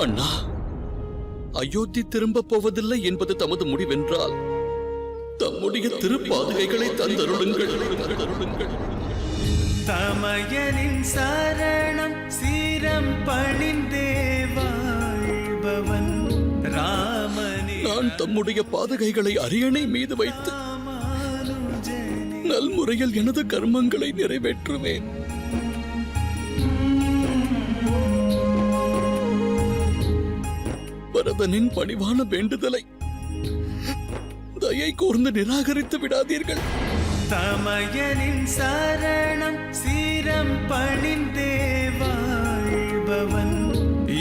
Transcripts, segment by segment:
அண்ணா, அயோத்தி திரும்ப போவதில்லை என்பது தமது முடிவென்றால் தம்முடைய திருப்பாதுகைகளை தந்தருளுங்கள். தமையனின் சரணம் சீரம் பணிந்தே வாழ்பவன் ராமனே. நான் தம்முடைய பாதுகைகளை அரியணை மீது வைத்து நல்முறையில் எனது கர்மங்களை நிறைவேற்றுவேன். பரதனின் பணிவான வேண்டுதலை தயை கூர்ந்து நிராகரித்து விடாதீர்கள். தமையனின் சரணம் சீரம் பணிந்தே வாழ்பவன்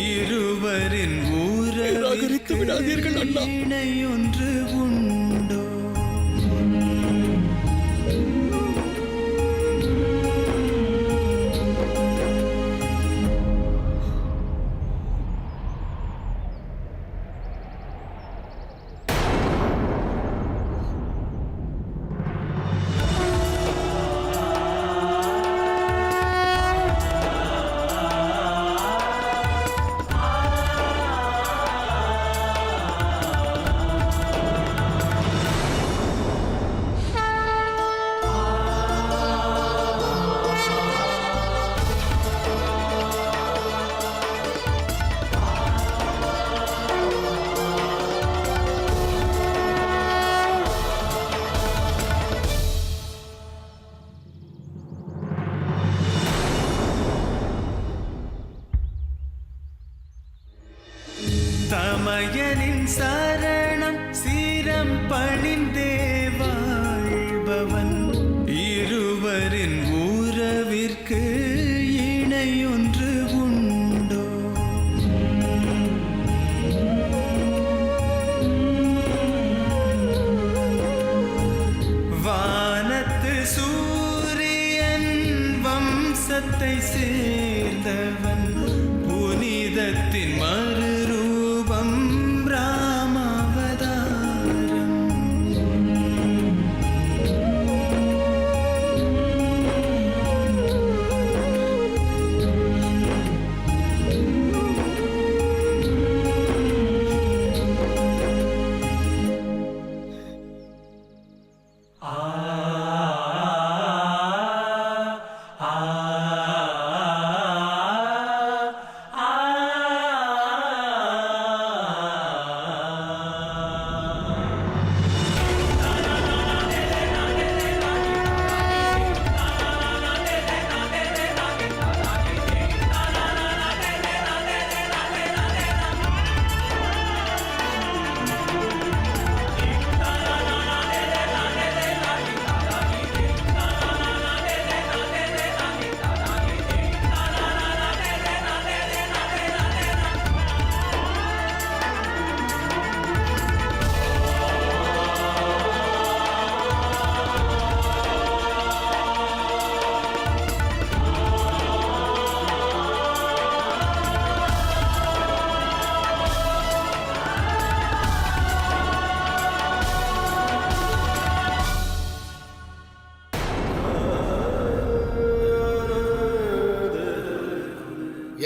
இருவரின் நிராகரித்து விடாதீர்கள் அண்ணா. இணை ஒன்று உண்டோ? தமையனின் சரணம் சீரம் பணிந்தே வாழ்பவன் இருவரின் உறவிற்கு இணை ஒன்று உண்டோ? வானத்து சூரியன் வம்சத்தை சேர்ந்தவன் புனிதத்தின் மறுரூபம் ராமாவதாரம்.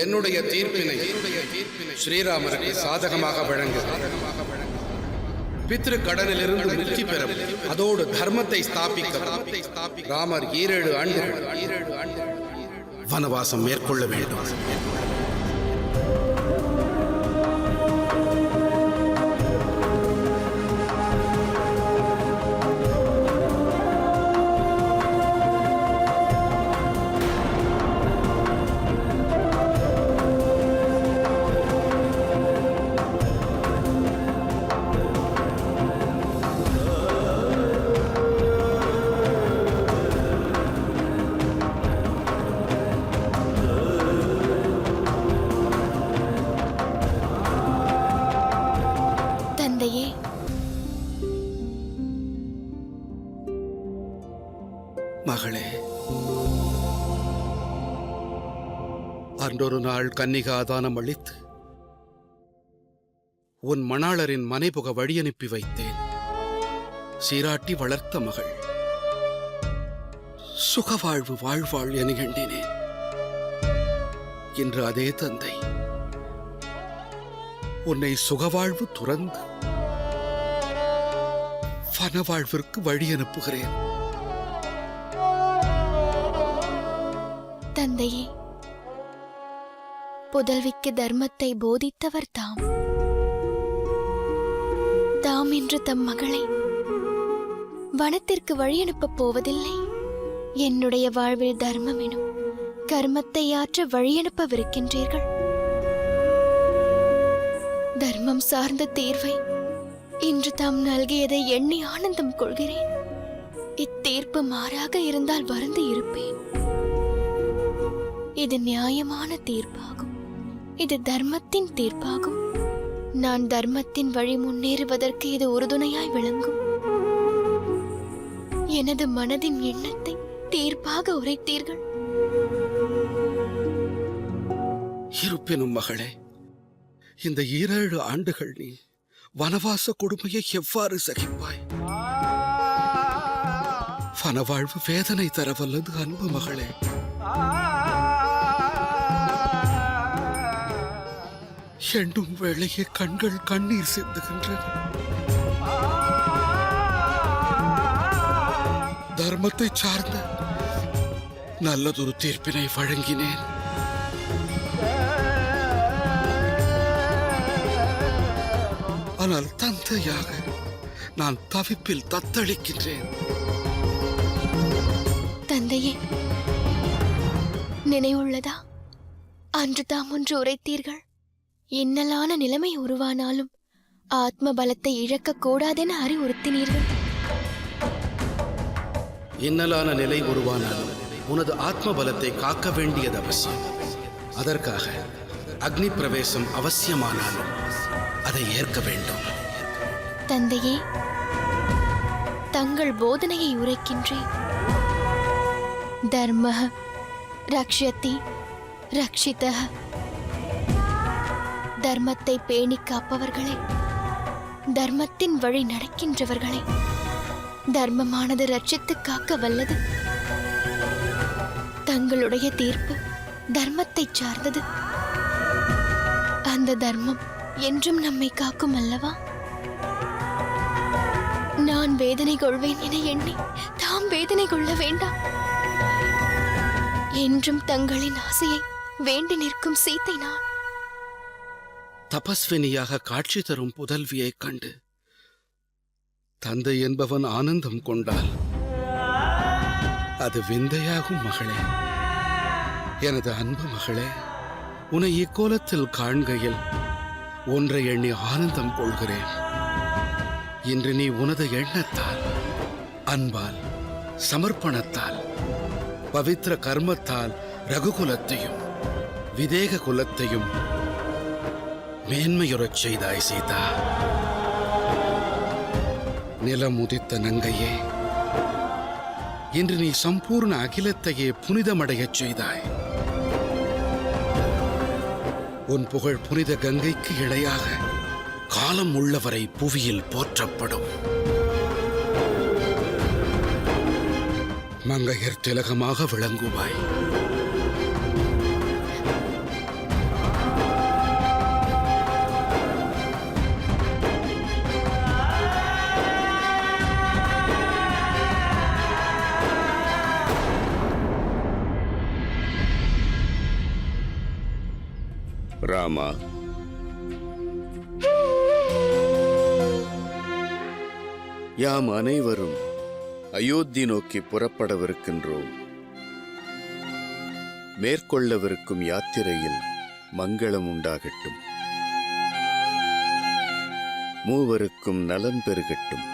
என்னுடைய தீர்ப்பினை ஸ்ரீராமருக்கு சாதகமாக வழங்க பித்ரு கடனிலிருந்து முக்தி பெறவும் அதோடு தர்மத்தை ஸ்தாபிக்க ராமர் 7 ஆண்டுகள் வனவாசம் மேற்கொள்ள வேண்டும். மகளே, அன்றொரு நாள் கன்னிகாதானம் அளித்து உன் மணாளரின் மனைபுக வழியனுப்பி வைத்தேன். சீராட்டி வளர்த்த மகள் சுகவாழ்வு வாழ்வாள் என எண்ணினேன். இன்று அதே தந்தை உன்னை சுகவாழ்வு துறந்து வனவாழ்விற்கு வழி அனுப்புகிறேன். தந்தையே, புதல்விக்கு தர்மத்தை போதித்தவர் தாம். தாம் இன்று தம் மகளை வனத்திற்கு வழி அனுப்பப் போவதில்லை. என்னுடைய வாழ்வில் தர்மம் எனும் கர்மத்தை ஆற்ற வழி அனுப்பவிருக்கின்றீர்கள். தர்மம் சார்ந்த தீர்வை இன்று தாம் நல்கியதை எண்ணி ஆனந்தம் கொள்கிறேன். இத்தீர்ப்பு மாறாக இருந்தால் வருந்தி இருப்பேன். இது நியாயமான தீர்ப்பாகும். இது தர்மத்தின் தீர்ப்பாகும். நான் தர்மத்தின் வழி முன்னேறுவதற்கு இது உறுதுணையாய் விளங்கும். எனது மனதின் எண்ணத்தை தீர்ப்பாக உரைத்தீர்கள். இருப்பினும் மகளே, இந்த 7 ஆண்டுகள் நீ வனவாச கொடுமையை எவ்வாறு சகிப்பாய்? வனவாழ்வு வேதனை தரவல்லது அன்பு மகளே. எண்ணும் வேளையே கண்கள் கண்ணீர் சிந்துகின்றன. தர்மத்தை சார்ந்த நல்லதொரு தீர்ப்பினை வழங்கினேன். ஆனால் தந்தையாக நான் தவிப்பில் தத்தளிக்கின்றேன். தந்தையே, நினைவுள்ளதா? அன்று தாம் ஒன்று உரைத்தீர்கள். இன்னலான நிலைமை உருவானாலும் ஆத்ம பலத்தை இழக்க கூடாதென அறிவுறுத்தினீர்கள். இன்னலான நிலை உருவானாலும் உனது ஆத்ம பலத்தை காக்க வேண்டியது அவசியம். அதற்காக அக்னி பிரவேசம் அவசியமானாலும் அதை ஏற்க வேண்டும். தந்தையே, தங்கள் போதனையை உரைக்கின்றேன். தர்ம ரக்ஷதி ரக்ஷிதः. தர்மத்தை பேணி காப்பவர்களே, தர்மத்தின் வழி நடக்கின்றவர்களே, தர்மமானது ரட்சித்து காக்க வல்லது. தங்களுடைய தீர்ப்பு தர்மத்தை சார்ந்தது. அந்த தர்மம் என்றும் நம்மை காக்கும் அல்லவா? நான் வேதனை கொள்வேன் என எண்ணி தாம் வேதனை கொள்ள வேண்டாம். என்றும் தங்களின் ஆசையை வேண்டி நிற்கும் சீத்தை நான். தபஸ்வினியாக காட்சி தரும் புதல்வியைக் கண்டு தந்தை என்பவன் ஆனந்தம் கொண்டால் அது விந்தையாகும் மகளே. எனது அன்பு மகளே, உன்னை இக்கோலத்தில் காண்கையில் ஒன்றை எண்ணி ஆனந்தம் கொள்கிறேன். இன்று நீ உனது எண்ணத்தால், அன்பால், சமர்ப்பணத்தால், பவித்திர கர்மத்தால் ரகுகுலத்தையும் விதேக குலத்தையும் மேன்மையுறச் செய்தாய் சீதா. நிலம் உதித்த நங்கையே, இன்று நீ சம்பூர்ண அகிலத்தையே புனிதமடையச் செய்தாய். உன் புகழ் புனித கங்கைக்கு இணையாக காலம் உள்ளவரை புவியில் போற்றப்படும். மங்கையர் திலகமாக விளங்குவாய். ராமா, யாம் அனைவரும் அயோத்தி நோக்கி புறப்படவிருக்கின்றோம். மேற்கொள்ளவிருக்கும் யாத்திரையில் மங்களம் உண்டாகட்டும். மூவருக்கும் நலன் பெருகட்டும்.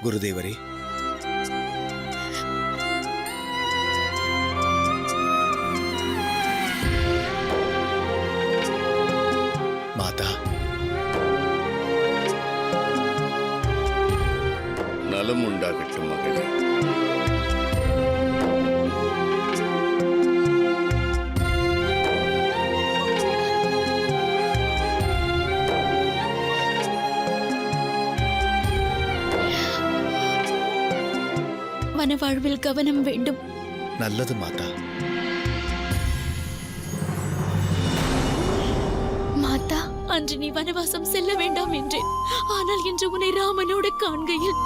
குருதேவரே, மாதா, நலம் உண்டாகட்டும் மகளே. மனவாழ்வில் கவனம் வேண்டும். நல்லது மாதா. மாதா, அன்று நீ வனவாசம் செல்ல வேண்டாம் என்றேன். ஆனால் இன்று உன்னை ராமனோடு காண்கையில்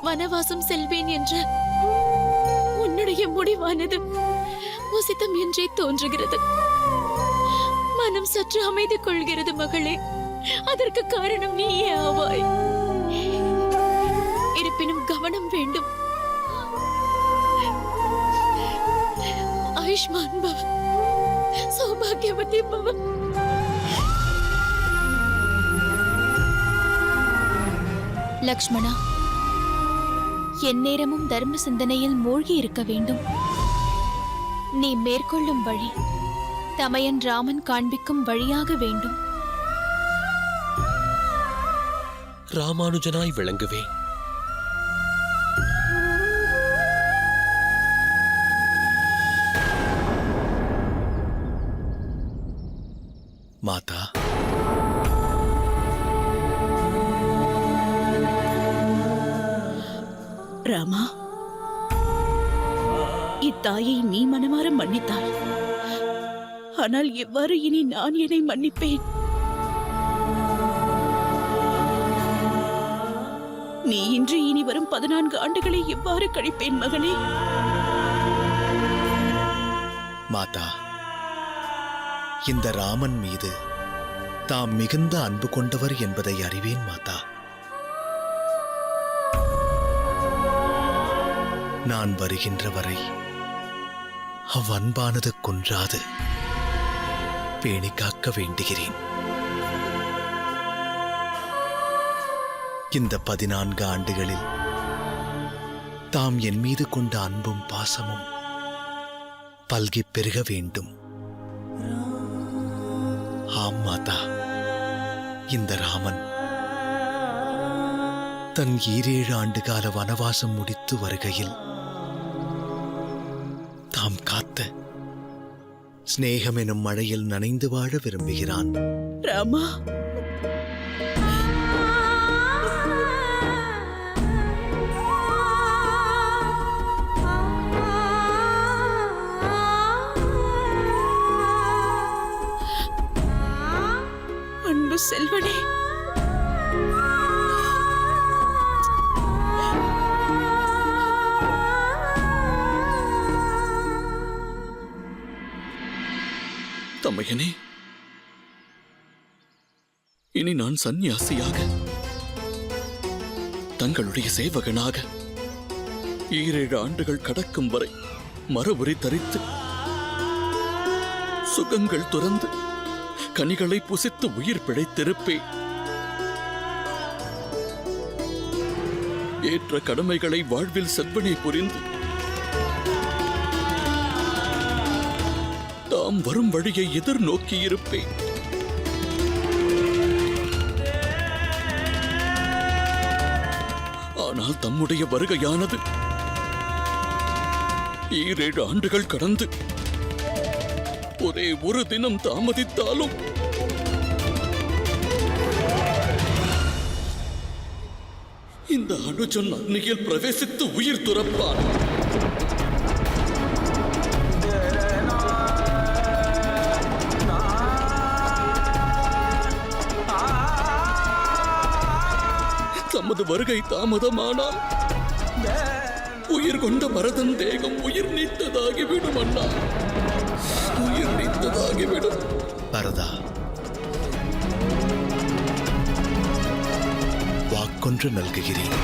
வனவாசம் செல்வேன் என்ற உன்னுடைய முடிவானது உசிதம் என்றே தோன்றுகிறது. மனம் சற்று அமைதி கொள்கிறது மகளே. அதற்கு காரணம் நீயே ஆவாய். இருப்பினும் கவனம் வேண்டும். ஆயுஷ்மான் பவ, சௌபாகியவதி பவ. லக்ஷ்மணா, எந்நேரமும் தர்ம சிந்தனையில் மூழ்கி இருக்க வேண்டும். நீ மேற்கொள்ளும் வழி தமையன் ராமன் காண்பிக்கும் வழியாக வேண்டும். ராமானுஜனாய் விளங்குவேன். மாதா, ராமா, இத்தாயை நீ மனமாற மன்னித்தாய். ஆனால் எவ்வாறு இனி நான் என்னை மன்னிப்பேன்? நீ இன்று இனி வரும் 14 ஆண்டுகளை எவ்வாறு கழிப்பேன் மகனே? மாதா, இந்த ராமன் மீது தாம் மிகுந்த அன்பு கொண்டவர் என்பதை அறிவேன் மாதா. நான் வருகின்ற வரை அவ்வன்பானது குன்றாது பேணி காக்க வேண்டுகிறேன். இந்த 14 ஆண்டுகளில் தாம் என் மீது கொண்ட அன்பும் பாசமும் பல்கிப் பெருக வேண்டும். ஆம் மாதா, இந்த ராமன் தன் 7 ஆண்டுகால வனவாசம் முடித்து வருகையில் தாம் காத்த சிநேகம் எனும் மழையில் நனைந்து வாழ விரும்புகிறான். ராமா, அன்பு செல்வனே, தமையனே, இனி நான் சந்நியாசியாக தங்களுடைய சேவகனாக 7 ஆண்டுகள் கடக்கும் வரை மரபுரி தரித்து சுகங்கள் துறந்து கனிகளை புசித்து உயிர் பிழைத்திருப்பேன். ஏற்ற கடமைகளை வாழ்வில் செவ்வனே புரிந்து தாம் வரும் வழியை எதிர்நோக்கியிருப்பேன். ஆனால் தம்முடைய வருகையானது 7 ஆண்டுகள் கடந்து ஒரே ஒரு தினம் தாமதித்தாலும் இந்த அனுஜன் அக்னியில் பிரவேசித்து உயிர் துறப்பான். தமது வருகை தாமதமானால் உயிர் கொண்ட பரதன் தேகம் உயிர் நீத்ததாகிவிடும். அண்ணா, உயிர் நீத்ததாகிவிடும். பரதா, வாக்கொன்று நல்குகிறேன்.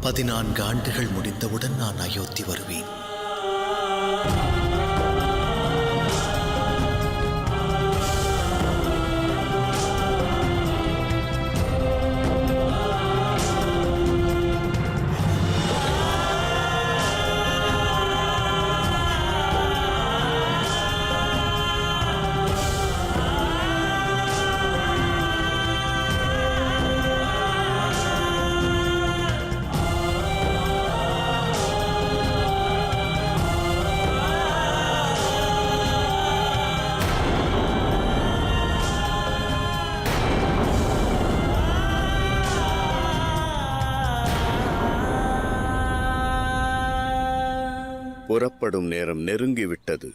14 ஆண்டுகள் முடிந்தவுடன் நான் அயோத்தி வருவேன். புறப்படும் நேரம் நெருங்கிவிட்டது.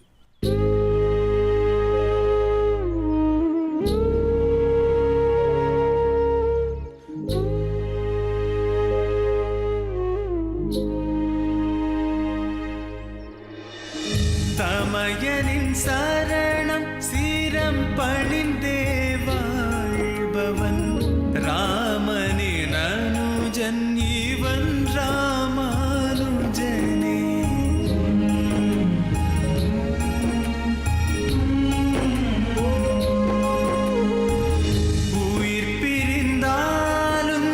தமையனின் சரணம் சீரம் பணிந்தே வாழ்பவன் ராமனின் அனுஜன் இவன் ராமானுஜனே. உயிர் பிரிந்தாலும்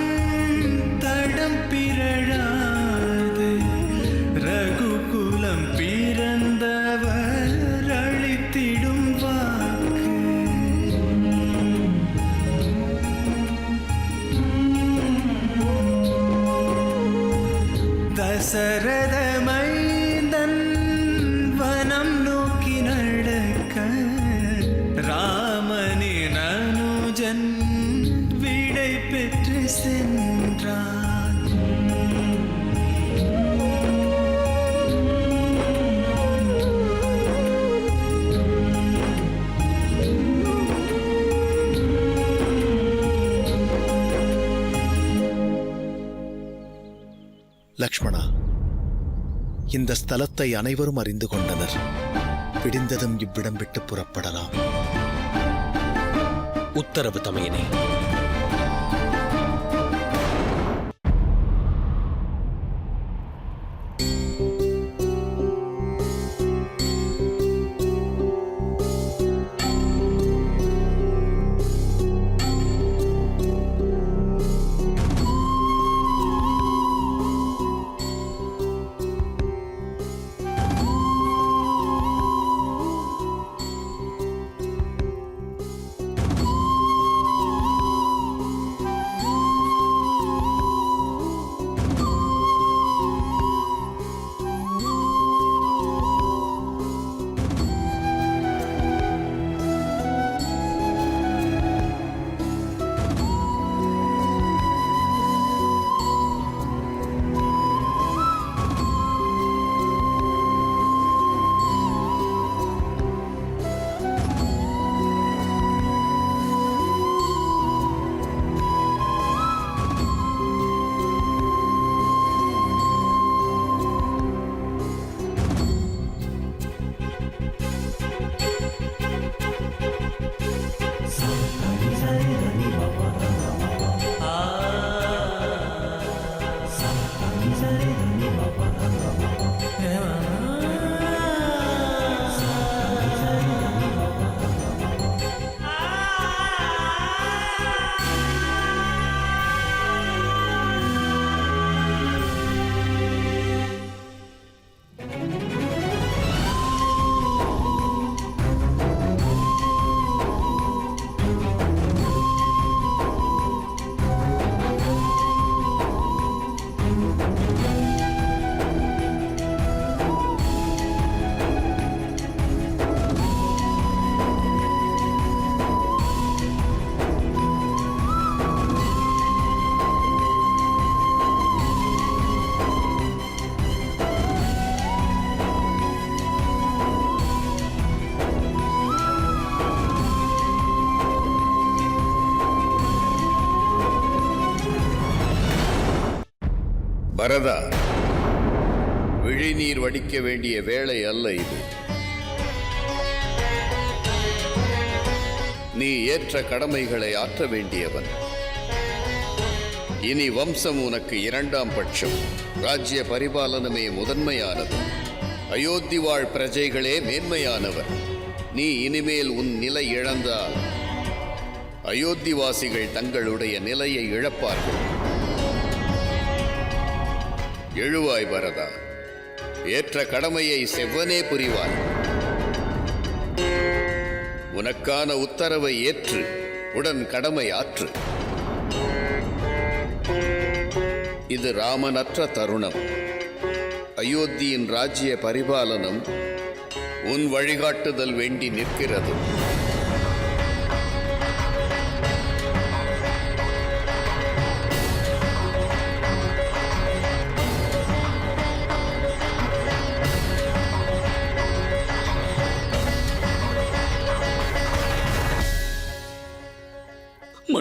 தடம் பிறழாது ரகுகுலம் பிறந்தவர் அளித்திடும் வாக்கு. தசரத மைந்தன் வனம் நோக்கி நடக்க ராமனின் அனுஜன் விடை பெற்று சென்றான். லக்ஷ்மணா, இந்த ஸ்தலத்தை அனைவரும் அறிந்து கொண்டனர். விடிந்ததும் இவ்விடம் விட்டு புறப்படலாம். உத்தரவு தமையனே. பரதா, விழிநீர் வடிக்க வேண்டிய வேளை அல்ல இது. நீ ஏற்ற கடமைகளை ஆற்ற வேண்டியவன். இனி வம்சம் உனக்கு இரண்டாம் பட்சம். ராஜ்ய பரிபாலனமே முதன்மையானது. அயோத்தி வாழ் பிரஜைகளே மேன்மையானவர். நீ இனிமேல் உன் நிலை இழந்தால் அயோத்திவாசிகள் தங்களுடைய நிலையை இழப்பார்கள். எழுவாய் பரதா, ஏற்ற கடமையை செவ்வனே புரிவாய். உனக்கான உத்தரவை ஏற்று உடன் கடமை ஆற்று. இது ராமனற்ற தருணம். அயோத்தியின் ராஜ்ய பரிபாலனம் உன் வழிகாட்டுதல் வேண்டி நிற்கிறது.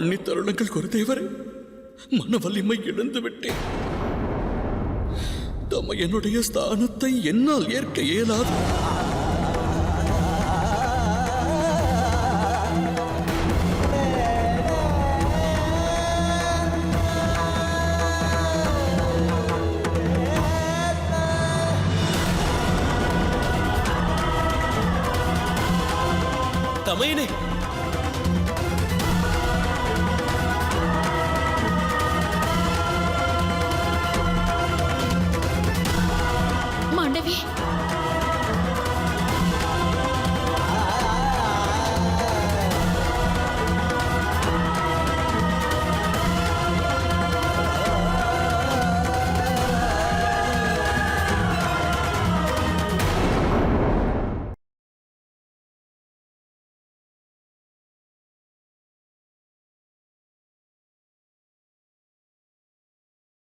மன்னித்தருளுங்கள் குருதேவரே, மன வலிமை இழந்து விட்டேன். தமையனுடைய ஸ்தானத்தை என்னால் ஏற்க இயலாது. தமையனே,